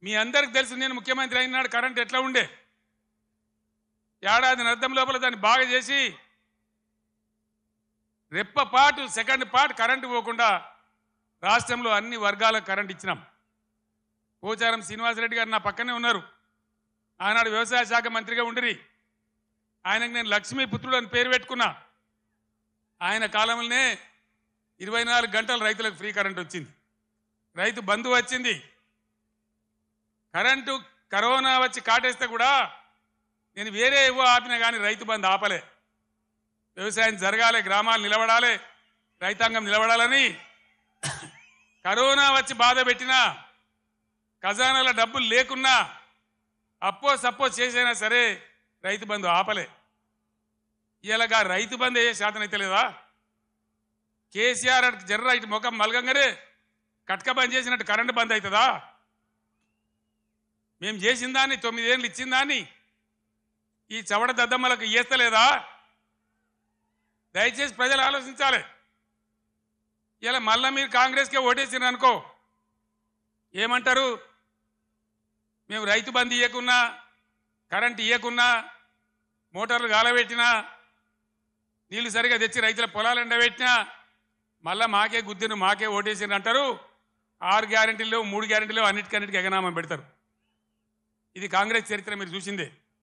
మీ అందరికి తెలుసు నేను ముఖ్యమంత్రి అయినాడు కరెంట్ ఎట్లా ఉండే ఏడాది అర్థం లోపల దాన్ని బాగా చేసి రెప్పపాటు సెకండ్ పార్ట్ కరెంటు పోకుండా రాష్ట్రంలో అన్ని వర్గాలకు కరెంట్ ఇచ్చినాం. పోచారం శ్రీనివాసరెడ్డి గారు నా పక్కనే ఉన్నారు. ఆనాడు వ్యవసాయ శాఖ మంత్రిగా ఉండిరి. ఆయనకు నేను లక్ష్మీపుత్రుడు అని పేరు పెట్టుకున్నా. ఆయన కాలంలోనే 24 గంటలు రైతులకు ఫ్రీ కరెంట్ వచ్చింది. రైతు బంధు వచ్చింది. కరెంటు కరోనా వచ్చి కాటేస్తే కూడా నేను వేరే ఏవో ఆపినా కానీ రైతు బంధు ఆపలే. వ్యవసాయం జరగాలి, గ్రామాలు నిలబడాలి, రైతాంగం నిలబడాలని కరోనా వచ్చి బాధ పెట్టినా ఖజానాల డబ్బులు లేకున్నా అప్పో సప్పో చేసైనా సరే రైతు బంధు ఆపలే. ఇలాగా రైతు బంధు ఏ శాతం అయితే లేదా? కేసీఆర్ జర్ర ఇటు ముఖం మలగంగానే కట్క బంద్ చేసినట్టు కరెంటు బంద్ అవుతుందా? మేము చేసిన దాన్ని 9 ఏళ్ళు ఇచ్చిన దాన్ని ఈ చవడ దద్దమ్మలకు ఇయ్యస్తలేదా? దయచేసి ప్రజలు ఆలోచించాలి. ఇలా మళ్ళా మీరు కాంగ్రెస్కే ఓటేసినారు అనుకో ఏమంటారు? మేము రైతు బంధు ఇవ్వకున్నా, కరెంట్ ఇవ్వకున్నా, మోటార్లు గాలబెట్టినా, నీళ్లు సరిగా తెచ్చి రైతుల పొలాలు ఎండబెట్టినా మళ్ళా మాకే గుద్దిను, మాకే ఓటేసినారు అంటారు. 6 గ్యారెంటీలు 3 గ్యారెంటీలు అన్నిటికన్నిటికీ ఎగనామం పెడతారు. ఇది కాంగ్రెస్ చరిత్ర మీరు చూసిందే.